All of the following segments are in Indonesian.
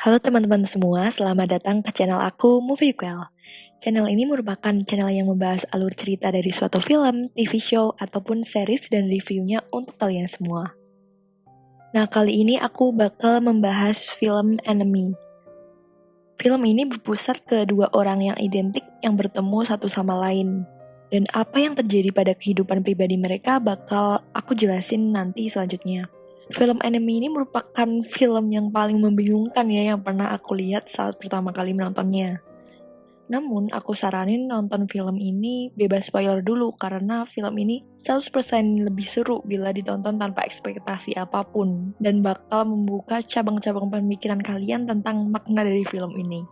Halo teman-teman semua, selamat datang ke channel aku, Movie Quell. Channel ini merupakan channel yang membahas alur cerita dari suatu film, TV show, ataupun series dan reviewnya untuk kalian semua. Nah, kali ini aku bakal membahas film Enemy. Film ini berpusat ke dua orang yang identik yang bertemu satu sama lain. Dan apa yang terjadi pada kehidupan pribadi mereka bakal aku jelasin nanti selanjutnya. Film Enemy ini merupakan film yang paling membingungkan ya yang pernah aku lihat saat pertama kali menontonnya. Namun, aku saranin nonton film ini bebas spoiler dulu karena film ini 100% lebih seru bila ditonton tanpa ekspektasi apapun dan bakal membuka cabang-cabang pemikiran kalian tentang makna dari film ini.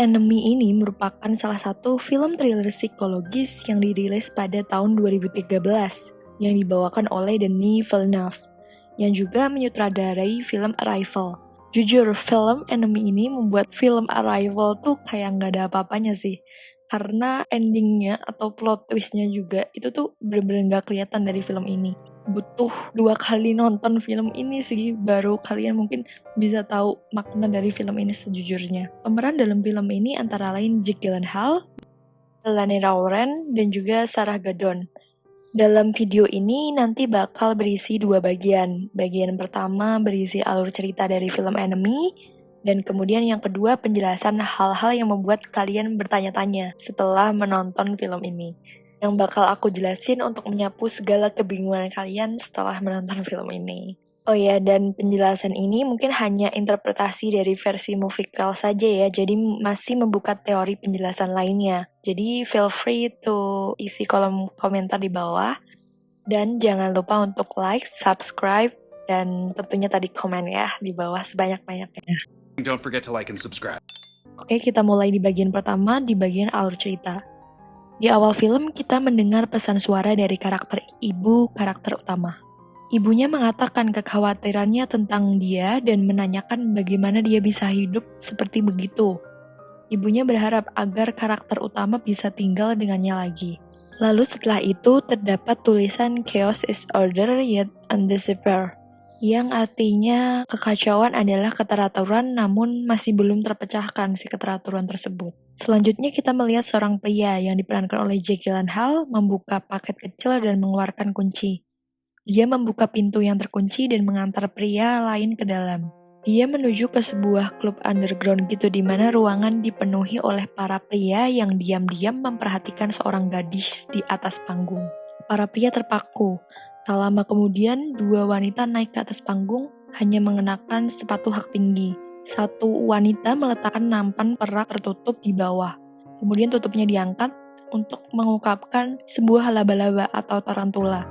Enemy ini merupakan salah satu film thriller psikologis yang dirilis pada tahun 2013 yang dibawakan oleh Denis Villeneuve yang juga menyutradarai film Arrival. Jujur, film Enemy ini membuat film Arrival tuh kayak nggak ada apa-apanya sih. Karena endingnya atau plot twistnya juga itu tuh bener-bener nggak kelihatan dari film ini. Butuh 2 kali nonton film ini sih baru kalian mungkin bisa tahu makna dari film ini sejujurnya. Pemeran dalam film ini antara lain Jake Gyllenhaal, Melanie Laurent, dan juga Sarah Gadon. Dalam video ini nanti bakal berisi 2 bagian. Bagian pertama berisi alur cerita dari film Enemy, dan kemudian yang kedua penjelasan hal-hal yang membuat kalian bertanya-tanya setelah menonton film ini. Yang bakal aku jelasin untuk menyapu segala kebingungan kalian setelah menonton film ini. Oh ya, dan penjelasan ini mungkin hanya interpretasi dari versi Movie saja ya, jadi masih membuka teori penjelasan lainnya. Jadi feel free to isi kolom komentar di bawah. Dan jangan lupa untuk like, subscribe, dan tentunya tadi komen ya di bawah sebanyak-banyaknya. Don't forget to like and subscribe. Oke, kita mulai di bagian pertama, di bagian alur cerita. Di awal film, kita mendengar pesan suara dari karakter ibu karakter utama. Ibunya mengatakan kekhawatirannya tentang dia dan menanyakan bagaimana dia bisa hidup seperti begitu. Ibunya berharap agar karakter utama bisa tinggal dengannya lagi. Lalu setelah itu terdapat tulisan Chaos is order yet undisappear, yang artinya kekacauan adalah keteraturan namun masih belum terpecahkan si keteraturan tersebut. Selanjutnya kita melihat seorang pria yang diperankan oleh Jake Gyllenhaal membuka paket kecil dan mengeluarkan kunci. Dia membuka pintu yang terkunci dan mengantar pria lain ke dalam. Dia menuju ke sebuah klub underground gitu di mana ruangan dipenuhi oleh para pria yang diam-diam memperhatikan seorang gadis di atas panggung. Para pria terpaku. Tak lama kemudian, 2 wanita naik ke atas panggung hanya mengenakan sepatu hak tinggi. Satu wanita meletakkan nampan perak tertutup di bawah. Kemudian tutupnya diangkat untuk mengungkapkan sebuah laba-laba atau tarantula.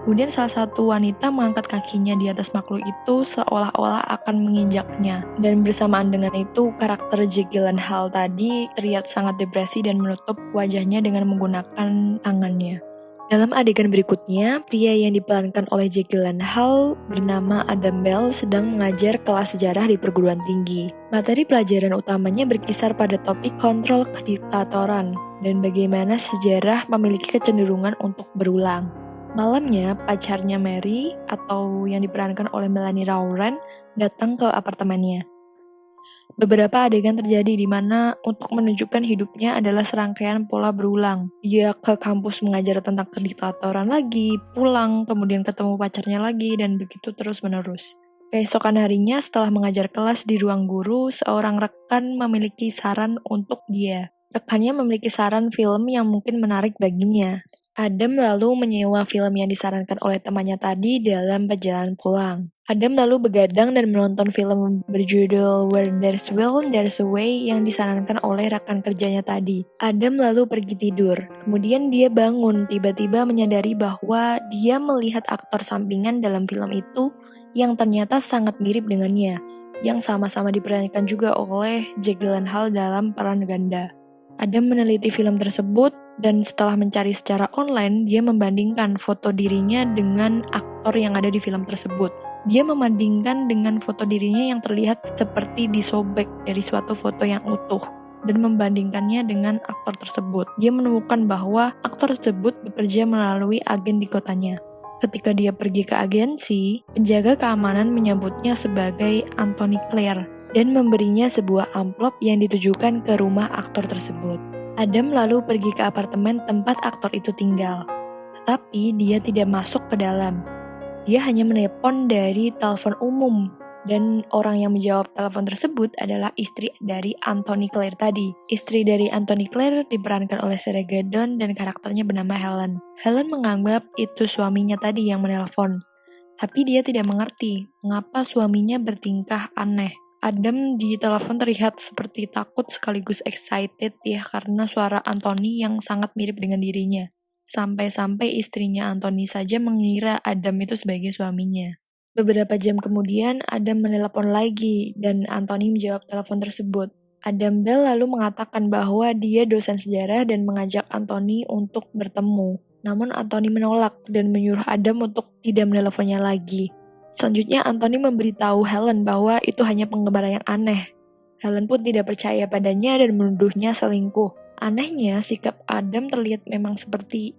Kemudian salah satu wanita mengangkat kakinya di atas makhluk itu seolah-olah akan menginjaknya. Dan bersamaan dengan itu, karakter Jake Gyllenhaal tadi terlihat sangat depresi dan menutup wajahnya dengan menggunakan tangannya. Dalam adegan berikutnya, pria yang diperankan oleh Jake Gyllenhaal bernama Adam Bell sedang mengajar kelas sejarah di perguruan tinggi. Materi pelajaran utamanya berkisar pada topik kontrol kediktatoran dan bagaimana sejarah memiliki kecenderungan untuk berulang. Malamnya, pacarnya Mary, atau yang diperankan oleh Melanie Laurent, datang ke apartemennya. Beberapa adegan terjadi di mana untuk menunjukkan hidupnya adalah serangkaian pola berulang. Dia ke kampus mengajar tentang kediktatoran lagi, pulang, kemudian ketemu pacarnya lagi, dan begitu terus-menerus. Keesokan harinya, setelah mengajar kelas di ruang guru, seorang rekan memiliki saran untuk dia. Rekannya memiliki saran film yang mungkin menarik baginya. Adam lalu menyewa film yang disarankan oleh temannya tadi dalam perjalanan pulang. Adam lalu begadang dan menonton film berjudul Where There's Will, There's a Way yang disarankan oleh rekan kerjanya tadi. Adam lalu pergi tidur. Kemudian dia bangun, tiba-tiba menyadari bahwa dia melihat aktor sampingan dalam film itu yang ternyata sangat mirip dengannya, yang sama-sama diperankan juga oleh Jake Gyllenhaal dalam peran ganda. Adam meneliti film tersebut dan setelah mencari secara online, dia membandingkan foto dirinya dengan aktor yang ada di film tersebut. Dia membandingkan dengan foto dirinya yang terlihat seperti disobek dari suatu foto yang utuh dan membandingkannya dengan aktor tersebut. Dia menemukan bahwa aktor tersebut bekerja melalui agen di kotanya. Ketika dia pergi ke agensi, penjaga keamanan menyebutnya sebagai Anthony Clare. dan memberinya sebuah amplop yang ditujukan ke rumah aktor tersebut. Adam lalu pergi ke apartemen tempat aktor itu tinggal, tetapi dia tidak masuk ke dalam. Dia hanya menelpon dari telepon umum, dan orang yang menjawab telepon tersebut adalah istri dari Anthony Clare tadi. Istri dari Anthony Clare diperankan oleh Sarah Gadon dan karakternya bernama Helen. Helen menganggap itu suaminya tadi yang menelpon, tapi dia tidak mengerti mengapa suaminya bertingkah aneh. Adam di telepon terlihat seperti takut sekaligus excited ya karena suara Anthony yang sangat mirip dengan dirinya. Sampai-sampai istrinya Anthony saja mengira Adam itu sebagai suaminya. Beberapa jam kemudian, Adam menelpon lagi dan Anthony menjawab telepon tersebut. Adam Bell lalu mengatakan bahwa dia dosen sejarah dan mengajak Anthony untuk bertemu. Namun Anthony menolak dan menyuruh Adam untuk tidak menelponnya lagi. Selanjutnya Anthony memberitahu Helen bahwa itu hanya penggemar yang aneh. Helen pun tidak percaya padanya dan menuduhnya selingkuh. Anehnya, sikap Adam terlihat memang seperti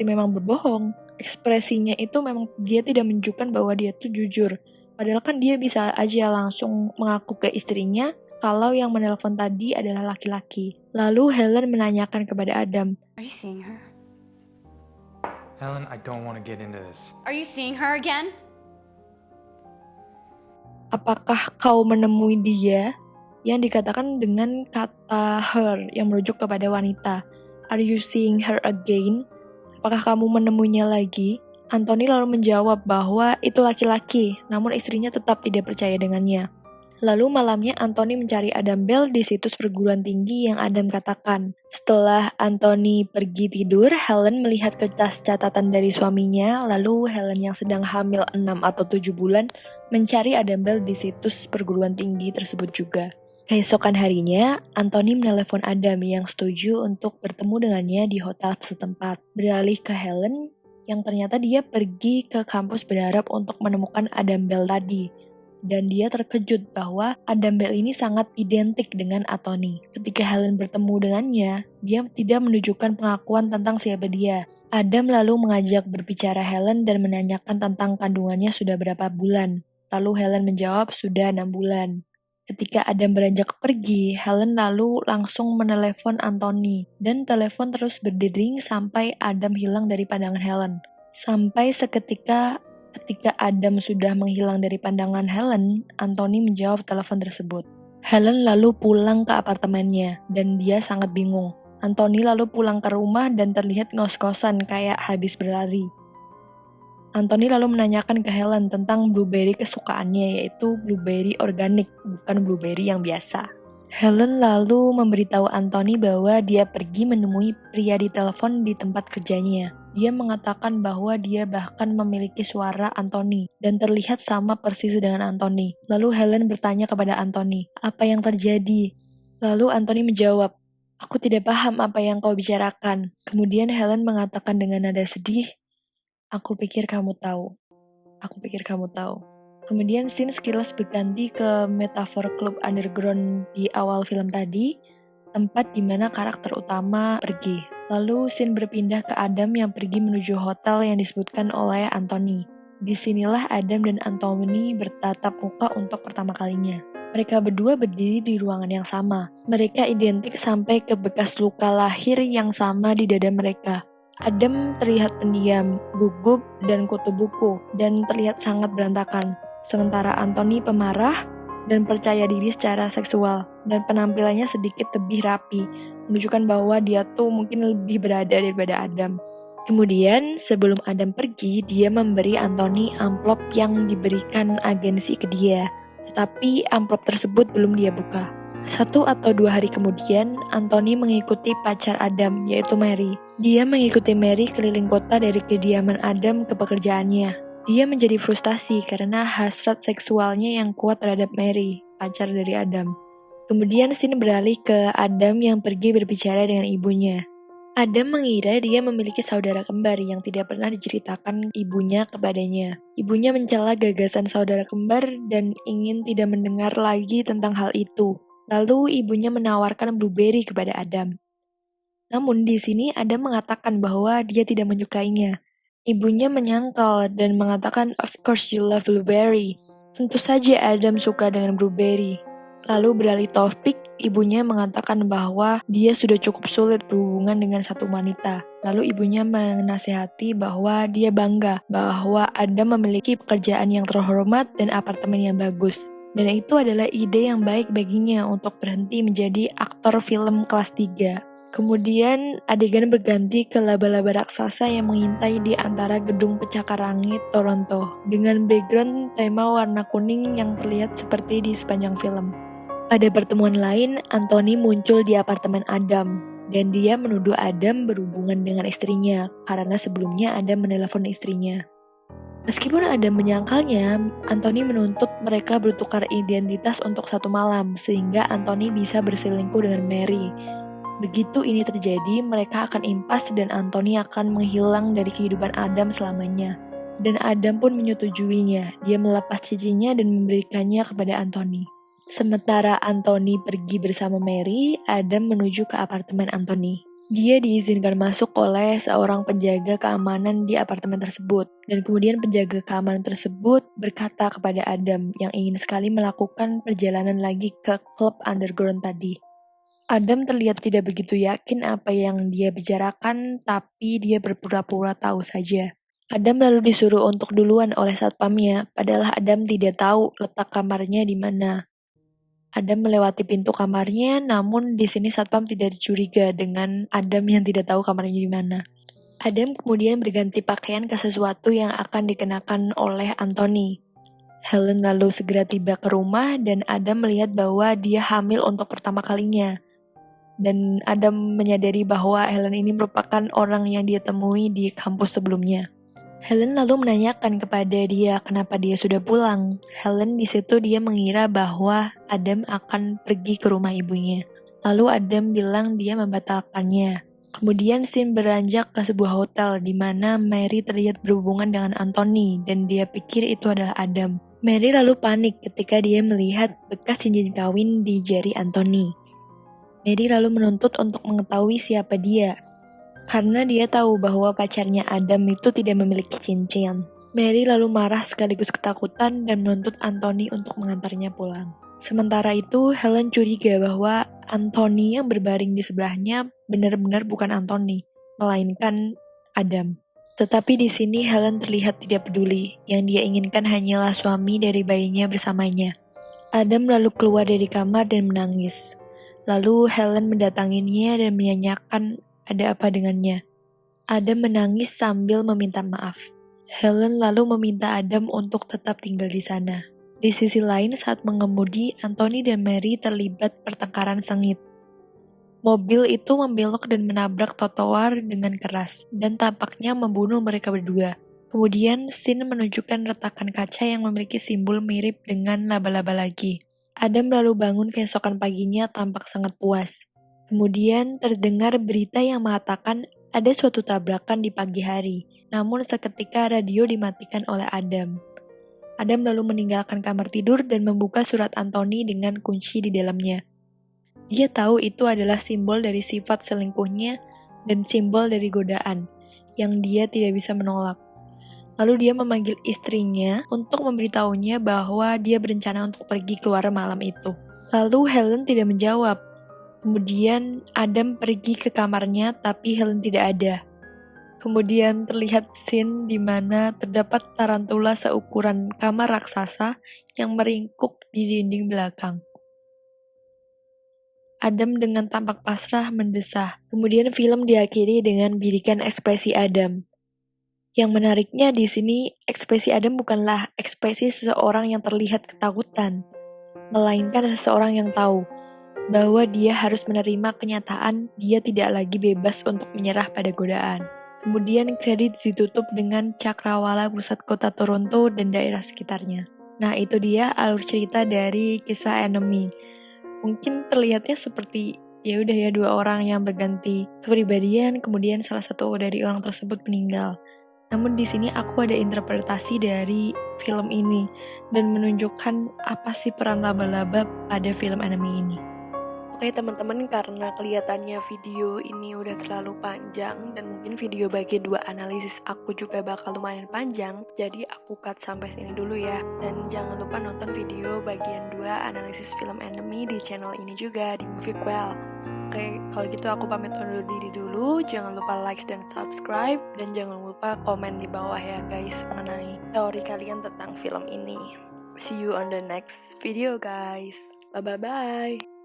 memang berbohong. Ekspresinya itu memang dia tidak menunjukkan bahwa dia tuh jujur. Padahal kan dia bisa aja langsung mengaku ke istrinya kalau yang menelpon tadi adalah laki-laki. Lalu Helen menanyakan kepada Adam, Are you seeing her? Helen, I don't want to get into this. Are you seeing her again? apakah kau menemui dia? Yang dikatakan dengan kata her yang merujuk kepada wanita. Are you seeing her again? Apakah kamu menemuinya lagi? Anthony lalu menjawab bahwa itu laki-laki, namun istrinya tetap tidak percaya dengannya. Lalu malamnya Anthony mencari Adam Bell di situs perguruan tinggi yang Adam katakan. Setelah Anthony pergi tidur, Helen melihat kertas catatan dari suaminya, lalu Helen yang sedang hamil 6 atau 7 bulan mencari Adam Bell di situs perguruan tinggi tersebut juga. Keesokan harinya, Anthony menelepon Adam yang setuju untuk bertemu dengannya di hotel setempat. Beralih ke Helen, yang ternyata dia pergi ke kampus berharap untuk menemukan Adam Bell tadi. Dan dia terkejut bahwa Adam Bell ini sangat identik dengan Anthony. Ketika Helen bertemu dengannya, dia tidak menunjukkan pengakuan tentang siapa dia. Adam lalu mengajak berbicara Helen dan menanyakan tentang kandungannya sudah berapa bulan. Lalu Helen menjawab sudah 6 bulan. Ketika Adam beranjak pergi, Helen lalu langsung menelepon Anthony, dan telepon terus berdering sampai Adam hilang dari pandangan Helen. Sampai seketika ketika Adam sudah menghilang dari pandangan Helen, Anthony menjawab telepon tersebut. Helen lalu pulang ke apartemennya, dan dia sangat bingung. Anthony lalu pulang ke rumah dan terlihat ngos-ngosan kayak habis berlari. Anthony lalu menanyakan ke Helen tentang blueberry kesukaannya, yaitu blueberry organik, bukan blueberry yang biasa. Helen lalu memberitahu Anthony bahwa dia pergi menemui pria di telepon di tempat kerjanya. Dia mengatakan bahwa dia bahkan memiliki suara Anthony dan terlihat sama persis dengan Anthony. Lalu Helen bertanya kepada Anthony, apa yang terjadi? Lalu Anthony menjawab, aku tidak paham apa yang kau bicarakan. Kemudian Helen mengatakan dengan nada sedih, aku pikir kamu tahu. Aku pikir kamu tahu. Kemudian scene sekilas berganti ke metafor klub underground di awal film tadi, tempat di mana karakter utama pergi. Lalu scene berpindah ke Adam yang pergi menuju hotel yang disebutkan oleh Anthony. Disinilah Adam dan Anthony bertatap muka untuk pertama kalinya. Mereka berdua berdiri di ruangan yang sama. Mereka identik sampai ke bekas luka lahir yang sama di dada mereka. Adam terlihat pendiam, gugup, dan kutu buku, dan terlihat sangat berantakan. Sementara Anthony pemarah dan percaya diri secara seksual, dan penampilannya sedikit lebih rapi, menunjukkan bahwa dia tuh mungkin lebih berada daripada Adam. Kemudian, sebelum Adam pergi, dia memberi Anthony amplop yang diberikan agensi ke dia, tetapi amplop tersebut belum dia buka. 1 atau 2 hari kemudian, Anthony mengikuti pacar Adam, yaitu Mary. Dia mengikuti Mary keliling kota dari kediaman Adam ke pekerjaannya. Dia menjadi frustasi karena hasrat seksualnya yang kuat terhadap Mary, pacar dari Adam. Kemudian scene beralih ke Adam yang pergi berbicara dengan ibunya. Adam mengira dia memiliki saudara kembar yang tidak pernah diceritakan ibunya kepadanya. Ibunya mencela gagasan saudara kembar dan ingin tidak mendengar lagi tentang hal itu. Lalu ibunya menawarkan blueberry kepada Adam. Namun di sini Adam mengatakan bahwa dia tidak menyukainya. Ibunya menyangkal dan mengatakan, "Of course you love blueberry." Tentu saja Adam suka dengan blueberry. Lalu beralih topik, ibunya mengatakan bahwa dia sudah cukup sulit berhubungan dengan satu wanita. Lalu ibunya menasihati bahwa dia bangga bahwa Adam memiliki pekerjaan yang terhormat dan apartemen yang bagus. Dan itu adalah ide yang baik baginya untuk berhenti menjadi aktor film kelas 3. Kemudian adegan berganti ke laba-laba raksasa yang mengintai di antara gedung pencakar langit Toronto dengan background tema warna kuning yang terlihat seperti di sepanjang film. Pada pertemuan lain, Anthony muncul di apartemen Adam, dan dia menuduh Adam berhubungan dengan istrinya, karena sebelumnya Adam menelepon istrinya. Meskipun Adam menyangkalnya, Anthony menuntut mereka bertukar identitas untuk satu malam, sehingga Anthony bisa berselingkuh dengan Mary. Begitu ini terjadi, mereka akan impas dan Anthony akan menghilang dari kehidupan Adam selamanya. Dan Adam pun menyetujuinya, dia melepas cincinnya dan memberikannya kepada Anthony. Sementara Anthony pergi bersama Mary, Adam menuju ke apartemen Anthony. Dia diizinkan masuk oleh seorang penjaga keamanan di apartemen tersebut. Dan kemudian penjaga keamanan tersebut berkata kepada Adam yang ingin sekali melakukan perjalanan lagi ke klub underground tadi. Adam terlihat tidak begitu yakin apa yang dia bicarakan, tapi dia berpura-pura tahu saja. Adam lalu disuruh untuk duluan oleh satpamnya, padahal Adam tidak tahu letak kamarnya di mana. Adam melewati pintu kamarnya, namun di sini satpam tidak curiga dengan Adam yang tidak tahu kamarnya di mana. Adam kemudian berganti pakaian ke sesuatu yang akan dikenakan oleh Anthony. Helen lalu segera tiba ke rumah dan Adam melihat bahwa dia hamil untuk pertama kalinya. Dan Adam menyadari bahwa Helen ini merupakan orang yang dia temui di kampus sebelumnya. Helen lalu menanyakan kepada dia kenapa dia sudah pulang. Helen di situ dia mengira bahwa Adam akan pergi ke rumah ibunya. Lalu Adam bilang dia membatalkannya. Kemudian scene beranjak ke sebuah hotel di mana Mary terlihat berhubungan dengan Anthony dan dia pikir itu adalah Adam. Mary lalu panik ketika dia melihat bekas cincin kawin di jari Anthony. Mary lalu menuntut untuk mengetahui siapa dia. Karena dia tahu bahwa pacarnya Adam itu tidak memiliki cincin. Mary lalu marah sekaligus ketakutan dan menuntut Anthony untuk mengantarnya pulang. Sementara itu, Helen curiga bahwa Anthony yang berbaring di sebelahnya benar-benar bukan Anthony, melainkan Adam. Tetapi di sini Helen terlihat tidak peduli, yang dia inginkan hanyalah suami dari bayinya bersamanya. Adam lalu keluar dari kamar dan menangis. Lalu Helen mendatanginya dan menanyakan ada apa dengannya. Adam menangis sambil meminta maaf. Helen lalu meminta Adam untuk tetap tinggal di sana. Di sisi lain, saat mengemudi, Anthony dan Mary terlibat pertengkaran sengit. Mobil itu membelok dan menabrak trotoar dengan keras, dan tampaknya membunuh mereka berdua. Kemudian, scene menunjukkan retakan kaca yang memiliki simbol mirip dengan laba-laba lagi. Adam lalu bangun keesokan paginya tampak sangat puas. Kemudian terdengar berita yang mengatakan ada suatu tabrakan di pagi hari, namun seketika radio dimatikan oleh Adam. Adam lalu meninggalkan kamar tidur dan membuka surat Anthony dengan kunci di dalamnya. Dia tahu itu adalah simbol dari sifat selingkuhnya dan simbol dari godaan, yang dia tidak bisa menolak. Lalu dia memanggil istrinya untuk memberitahunya bahwa dia berencana untuk pergi keluar malam itu. Lalu Helen tidak menjawab. Kemudian Adam pergi ke kamarnya tapi Helen tidak ada. Kemudian terlihat scene di mana terdapat tarantula seukuran kamar raksasa yang meringkuk di dinding belakang. Adam dengan tampak pasrah mendesah. Kemudian film diakhiri dengan bidikan ekspresi Adam. Yang menariknya di sini, ekspresi Adam bukanlah ekspresi seseorang yang terlihat ketakutan, melainkan seseorang yang tahu bahwa dia harus menerima kenyataan dia tidak lagi bebas untuk menyerah pada godaan. Kemudian kredit ditutup dengan cakrawala pusat kota Toronto dan daerah sekitarnya. Nah, itu dia alur cerita dari kisah Enemy. Mungkin terlihatnya seperti ya udah ya dua orang yang berganti kepribadian, kemudian salah satu dari orang tersebut meninggal. Namun di sini aku ada interpretasi dari film ini dan menunjukkan apa sih peran laba-laba pada film Enemy ini. Oke teman-teman, karena kelihatannya video ini udah terlalu panjang dan mungkin video bagian 2 analisis aku juga bakal lumayan panjang, jadi aku cut sampai sini dulu ya. Dan jangan lupa nonton video bagian 2 analisis film Enemy di channel ini juga, di Movie Quell. Oke, kalau gitu aku pamit undur diri dulu. Jangan lupa like dan subscribe, dan jangan lupa komen di bawah ya guys mengenai teori kalian tentang film ini. See you on the next video guys. Bye-bye.